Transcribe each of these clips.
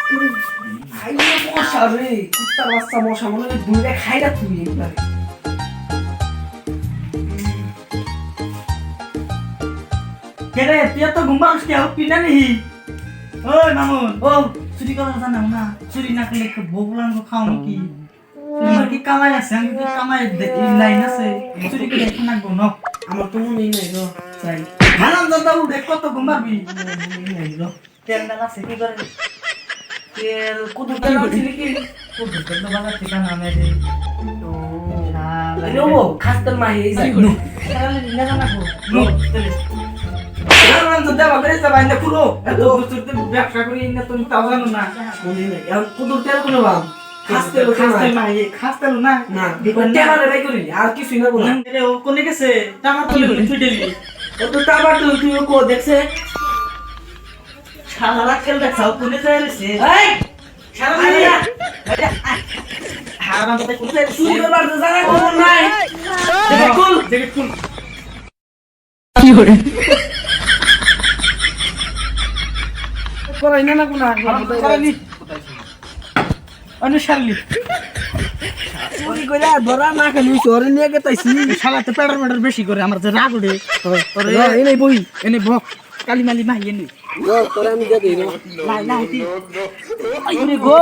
আইয়ে মশা রে, কুত্তার বাচ্চা মশা মনে হয় দুইটা খাইরা তুই একবারে। কেরে তুই তো ঘুমাস কে পিনা নেই ওই মামুন ও চুরি করা জানা না চুরি না করলে বগুলান গো খাও নাকি তোমার কি কামাই আছে আমি কি কামাই লাইন আছে চুরি করে এখন নাকবো ন আমার তো মনেই নাই গো, চাই। হারাম দাদা উঠে কত ঘুমাবি মনেই নাই গো। তেল ডাল আছে কি করে তেল কুদুর তেল আনছিলি কি? কুদুর তেল তো বাজার থেকে নামে রে ও, আরে ও, খাস্তার মাহি এই যাই। তাহলে না জানা গো নো তেল হারাম দাদা বাবা রে সবাই না পুরো। এত বছর তো ব্যবসা করি না তুমি তাও জানো না মনেই নাই। এখন কুদুর তেল কোনো বাম। খাস্তে লোক খাস্তে নাই। মাই খাস্তে না না, টেমারে বাই করি, আর কিছুই না বলা। রে ও কোনে গেছে টাকা তুলে তুই দিলি ও তো তাবার তুই কো দেখছে? শালা কেল দেখাও কোনে যায় রে সে এই! সারা আরে মিয়া! হারাম দাদা কোনে যায় তুই করবার তো জানা খবর নাই। দেখে কুল দেখে কুল করাই না না কোনা। করালি অনুসারলি চুরি কইরা ধরা না খালি শহরে নিয়ে গেতাইছি। শালা তো পেডার মেডার বেশি করে আমার যে রাগ উঠে তোরে এই নাই বই। এনে ভক কালি মালি মাই এনে তোরে আমি দিয়ে দিই না। লাই লাই দি আইরে গো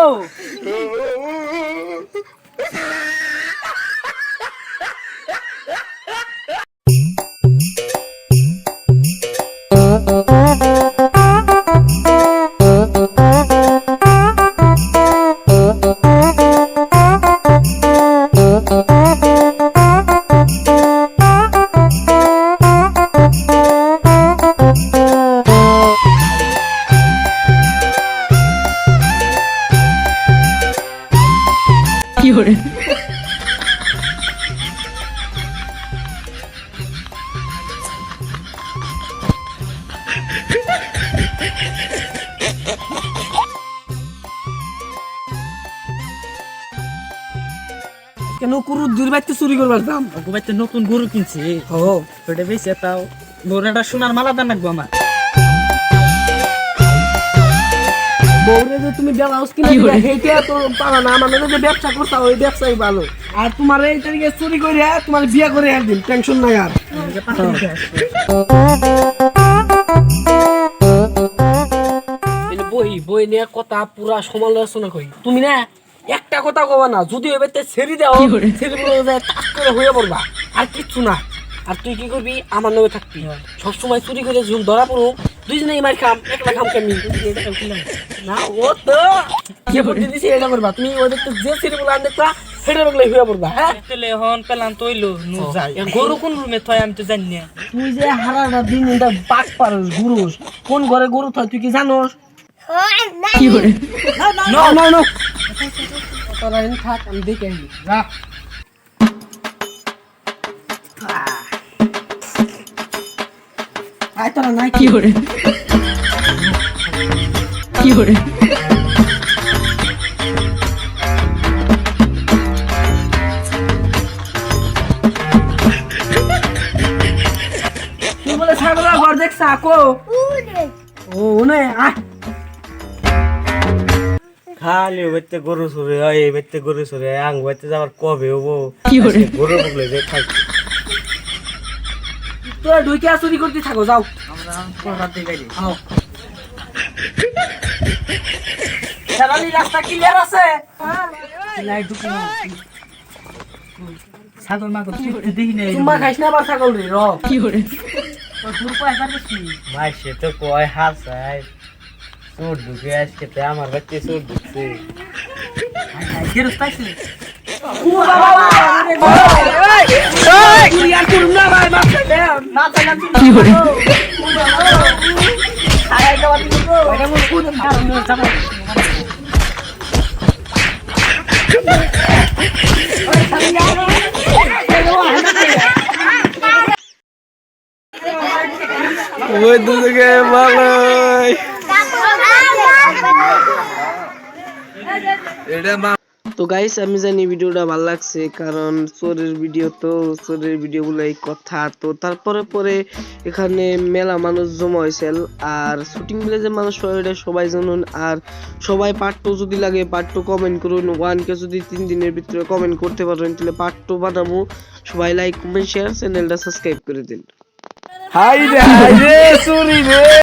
কেন কুরুর দূর বাইতে চুরি করবার দাম? গোবাইতে নতুন গরু কিনছি ও, ওটা বেশি তাও গরুটা সোনার মালা দান রাখবো আমার বউরে যে তুমি ব্লাউজ কিনে দিলে সেইটা তো পারা না। আমার মনে যে ব্যবসা করতা ওই ব্যবসাই ভালো। আর তোমার এই তারিখে চুরি করে তোমার বিয়া করে একদিন টেনশন নাই আর। বই বই নিয়ে কথা পুরা সমালোচনা করি। তুমি না একটা কথা কবা না, যদি এবার ছেড়ে দাও ছেড়ে বলে যায় টাক করে হয়ে পড়বা, আর কিচ্ছু না। আর তুই কি করবি? আমার নামে থাকবি। সবসময় চুরি করে ঝুম ধরা পড়ো, দুইজনেই মার খাম, একলা খাম কেমনি না। ও তো কি বুদ্ধি দিছি এটা করবা। তুমি ওদের তো যে ছেড়ে বলে দেখবা সেটা বলে হয়ে পড়বা। হ্যাঁ, তেলে হন পেলাম তৈলো নু যাই গরু কোন রুমে থয় আমি তো জানি না তুই যে হারাটা দিন এটা বাক পারস গুরুস, কোন ঘরে গরু থয় তুই কি জানোস? নো নো নো, তোরা এনে থাক, আমি দেখে আসি। যা আয় তোরা নাই কি তুই বলে ছাগলা ঘর দেখছ আকো? ও নে আয়। খালি বেতে গরু সরে এই বেতে গরু সরে আং বেতে যাবার কবে হবো গরু বগলে যে খাই তোরা ঢুকে চুরি করতে থাকো, যাও। আমরা পড়া দিই গাইলি আও। শালালি রাস্তা ক্লিয়ার আছে? লাইট ঢুকে না ছাগল মাগল তুই দেখি না তোমা খাইছ না আবার ছাগল রে র। তোর দূর পায় কাটছি মাই সে তো কয় হাসাই চোর ঢুকে আজকে তে আমার বাচ্চা চোর ঢুকছে গেরস পাইছিস ও বাবা এই তুই আর করুম না ভাই, মাফ করে দে। না তাহলে কি করে আয় আয় বাবা তুই গো এটা মোর কোন যাবে ওই দুদিকে ভালোই এটা তো গাইস আমি জানি ভিডিওটা ভালো লাগছে, কারণ চোরের ভিডিও তো চোরের ভিডিওগুলো এই কথা। তো তারপরে পরে এখানে মেলা মানুষ জমা হয়েছে, আর শুটিং ভিলেজের মানুষ এটা সবাই জানুন। আর সবাই পার্ট 2 যদি লাগে পার্ট 2 কমেন্ট করুন। 1কে যদি 3 দিনের ভিতরে কমেন্ট করতে পারেন তাহলে পার্ট 2 বানাবো। সবাই লাইক কমেন্ট শেয়ার চ্যানেলটা সাবস্ক্রাইব করে দিন। হাই রে চুরি রে।